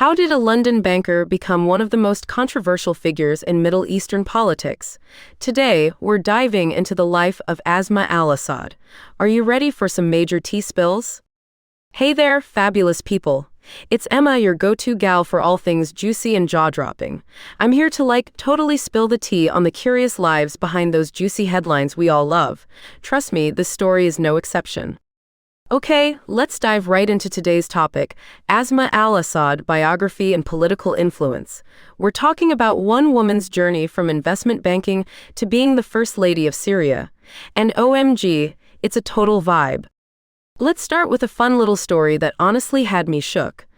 How did a London banker become one of the most controversial figures in Middle Eastern politics? Today, we're diving into the life of Asma al-Assad. Are you ready for some major tea spills? Hey there, fabulous people. It's Emma, your go-to gal for all things juicy and jaw-dropping. I'm here to totally spill the tea on the curious lives behind those juicy headlines we all love. Trust me, this story is no exception. Okay, let's dive right into today's topic, Asma al-Assad, biography and political influence. We're talking about one woman's journey from investment banking to being the First Lady of Syria. And OMG, it's a total vibe. Let's start with a fun little story that honestly had me shook.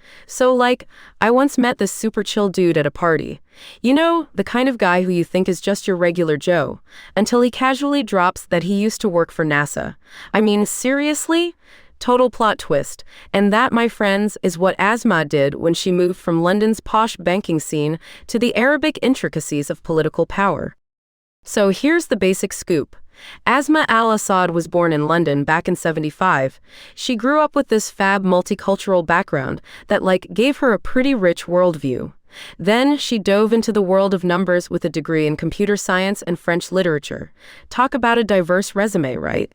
I once met this super chill dude at a party. You know, the kind of guy who you think is just your regular Joe, until he casually drops that he used to work for NASA. I mean, seriously? Total plot twist. And that, my friends, is what Asma did when she moved from London's posh banking scene to the Arabic intricacies of political power. So here's the basic scoop. Asma al-Assad was born in London back in '75. She grew up with this fab multicultural background that gave her a pretty rich worldview. Then she dove into the world of numbers with a degree in computer science and French literature. Talk about a diverse resume, right?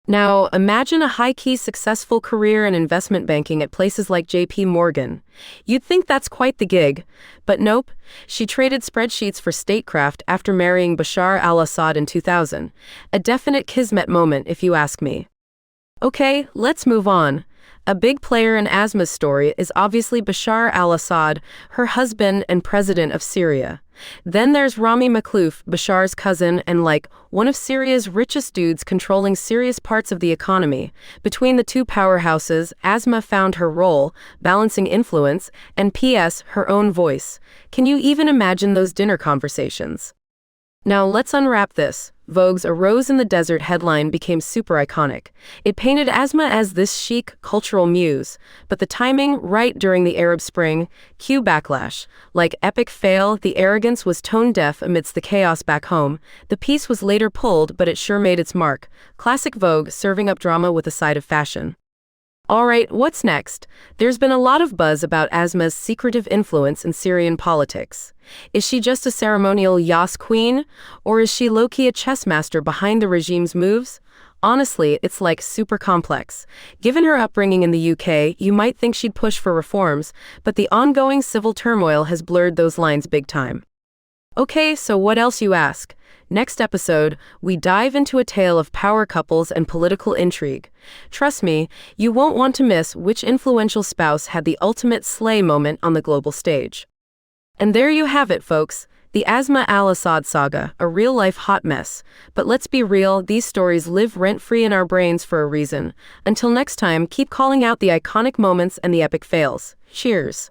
Now, imagine a high-key successful career in investment banking at places like JP Morgan. You'd think that's quite the gig, but nope. She traded spreadsheets for statecraft after marrying Bashar al-Assad in 2000. A definite kismet moment, if you ask me. Okay, let's move on. A big player in Asma's story is obviously Bashar al-Assad, her husband and president of Syria. Then there's Rami Makhlouf, Bashar's cousin and one of Syria's richest dudes controlling serious parts of the economy. Between the two powerhouses, Asma found her role, balancing influence, and P.S. her own voice. Can you even imagine those dinner conversations? Now let's unwrap this. Vogue's "A Rose in the Desert" headline became super iconic. It painted Asma as this chic, cultural muse, but the timing, right during the Arab Spring, cue backlash. Epic fail, the arrogance was tone-deaf amidst the chaos back home. The piece was later pulled, but it sure made its mark. Classic Vogue, serving up drama with a side of fashion. Alright, what's next? There's been a lot of buzz about Asma's secretive influence in Syrian politics. Is she just a ceremonial Yas queen? Or is she low-key a chess master behind the regime's moves? Honestly, it's super complex. Given her upbringing in the UK, you might think she'd push for reforms, but the ongoing civil turmoil has blurred those lines big time. Okay, so what else, you ask? Next episode, we dive into a tale of power couples and political intrigue. Trust me, you won't want to miss which influential spouse had the ultimate slay moment on the global stage. And there you have it, folks. The Asma al-Assad saga, a real-life hot mess. But let's be real, these stories live rent-free in our brains for a reason. Until next time, keep calling out the iconic moments and the epic fails. Cheers.